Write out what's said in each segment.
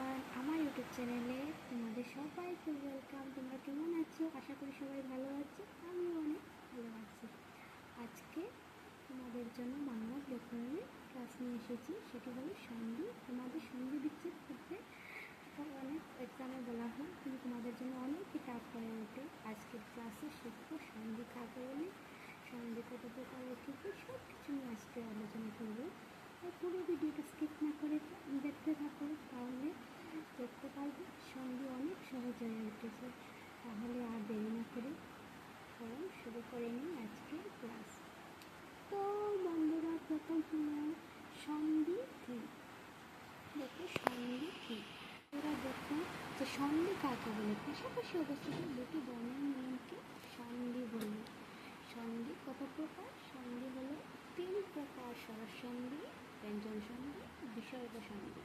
Everyone, আমার YouTube চ্যানেলে তোমাদের সবাইকে ওয়েলকাম। তোমরা কেমন আছো? আশা করি সবাই ভালো আছো। আমিও অনেক ভালো আছি। আজকে তোমাদের জন্য বাংলা ব্যাকরণের ক্লাস নিয়ে এসেছি। সেটি হলো সন্ধি। তোমাদের সন্ধি বিচ্ছেদ করতে অনেক এক্সামে বলা হয়, কিন্তু তোমাদের জন্য অনেকই টাফ হয়ে ওঠে। আজকের ক্লাসে শিখবো সন্ধি কাকে বলে, সন্ধি কত প্রকারের, ঠিক সব কিছু নিয়ে আজকে আলোচনা করবো। পুরো ভিডিওটা স্কিপ না করে দেখতে থাকো, তাহলে দেখতে পারবে সন্ধি অনেক সহজ হয়ে উঠেছে। তাহলে আর দেরি না করে চলুন শুরু করে নিই আজকের ক্লাস। তো বন্ধুরা, প্রথম হলো সন্ধি কী। দেখো সন্ধি কী, ওরা দেখো যে সন্ধি কাকে বলে। পাশাপাশি অবস্থিত দুটি বর্ণের মিলনকে সন্ধি বলে। সন্ধি কত প্রকার? সন্ধি হলো 3 প্রকার: স্বর সন্ধি, ব্যঞ্জন সন্ধি, বিসর্গ সন্ধি।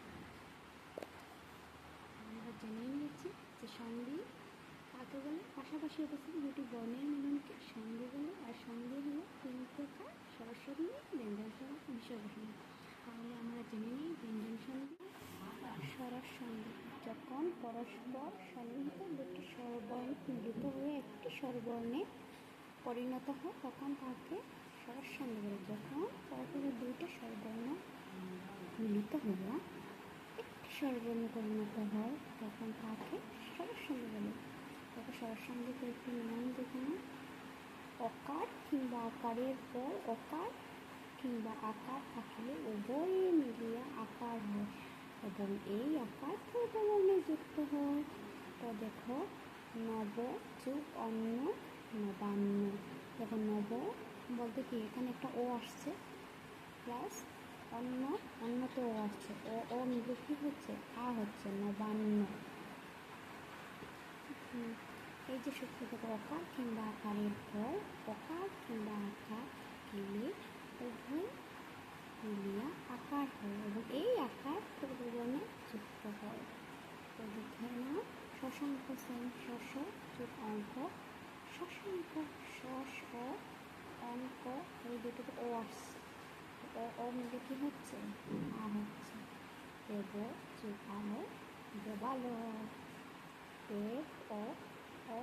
আমরা জেনে নিয়েছি যে সন্ধি কাকে বলে। পাশাপাশি অবস্থিত দুটি বর্ণের মিলনকে সন্ধি বলে। আর সন্ধি হলো 3 প্রকার: স্বর সন্ধি, ব্যঞ্জন সন্ধি, বিসর্গ সন্ধি। তাহলে আমরা জেনে নিই ব্যঞ্জন সন্ধি, স্বর সন্ধি। যখন পরস্পর সন্নিহিত দুটি স্বরবর্ণ মিলিত হয়ে একটি স্বরবর্ণে পরিণত হয় তখন তাকে স্বর সন্ধি বলে। যখন পরপর দুইটা স্বরবর্ণ মিলিত হয়ে একটি স্বরবর্ণে পরিণত হয় তখন তাকে স্বর সন্ধি বলে। তাকে স্বর সন্ধি কয়েকটি নিয়ম দেখুন। অকার কিংবা আকারের পর অকার কিংবা আকার থাকলে উভয়ে মিলিয়ে আকার হয় এবং এই আকার পূর্ববর্ণে যুক্ত হয়। তো দেখো, নব যুগ অন্য নবান্ন। দেখো, নব বলতে কি, এখানে একটা ও আসছে, প্লাস অন্য, অন্যতে ও আসছে, ও মিলে কি হচ্ছে? আ হচ্ছে, নবান্ন। এই যে সূত্র থেকে অকার কিংবা আকারের পর অকার কিংবা আকার মিলে উভয় মিলিয়া আকার হয় এবং এই আকার পূর্ববর্ণে যুক্ত হয়। তো দেখে না, শশাঙ্ক সেন, শশ যুগ অঙ্ক, শশাঙ্ক, শশ অঙ্ক, এই দুটোতে ও আসছে, ও মিলে কি হচ্ছে? আ হচ্ছে। দেব যুগ আলো, দেবালো। দেব ও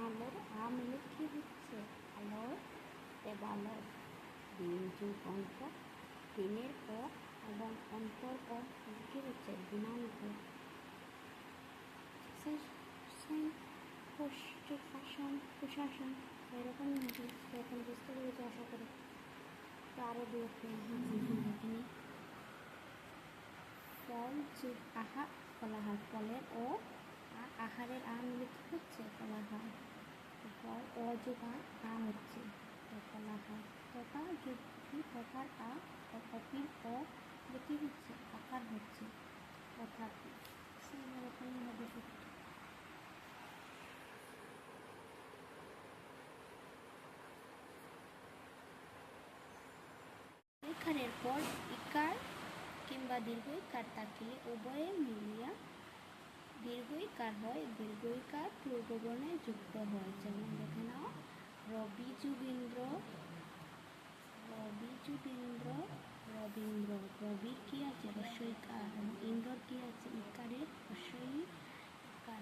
আলোর আ মিলে কি হচ্ছে? আলোর, দেবালো। দিন যুগ অঙ্ক, দিনের ও এবং অন্তর ও কি হচ্ছে? দিনাঙ্ক। প্রশাসন এরকমই হবে। এখন বুঝতে পেরেছি আশা করি। তো আরও দু একটি দেখে নিই। ফল যুগ আহা, ফলাহার। ফলের ও আর আহারের আ মিলে কি হচ্ছে? ফলাহার। ফল ও যুগ আ হচ্ছে, তো ফলাহার। তথা যুগ তথার আ, অপির ও কি হচ্ছে? আকার হচ্ছে, তথাপি। এরকমই হবে সূত্র। ইকারের পর ইকার কিংবা দীর্ঘইকার থাকলে উভয়ে মিলিয়া দীর্ঘইকার হয়, দীর্ঘইকার পূর্ববর্ণে যুক্ত হয়। যেমন দেখে নাও, রবি যুগ ইন্দ্র, রবি যুগ ইন্দ্র, রবীন্দ্র। রবির কি আছে? রস্বইকার। এবং ইন্দ্রর কি আছে? ইকারের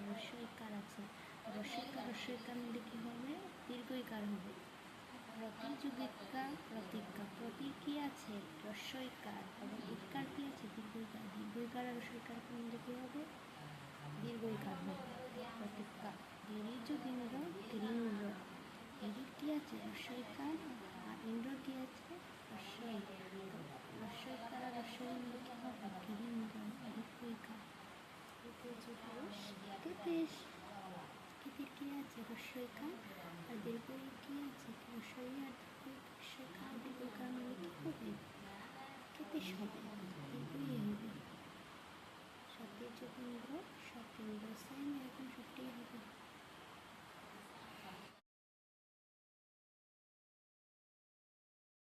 রস্বইকার আছে। রস্বইকার মিলে কি হবে? দীর্ঘইকার হবে। প্রতিযোগিতা, প্রতিজ্ঞা। প্রতির কি আছে? রস্বইকার এবং ইকার কি আছে? দীর্ঘইকার। দীর্ঘইকার আর রস্বইকার মিলে কি হবে? দীর্ঘইকার হবে, প্রতিজ্ঞা। গিরিযুগ ইন্দ্র, গিরীন্দ্র। গিরির কি আছে? রস্বইকার, আর ইন্দ্রর কি আছে? রস্বই। রস্বইকার আর রস্বই মিলে কি হবে? গিরীন্দ্র, দীর্ঘইকার। কেতেশ, কেতের কি আছে? রস্বইকার আর দীর্ঘই কি আছে? রস্বই আর দীর্ঘইকার মিলে কি হবে? কেতেশ হবে, দীর্ঘই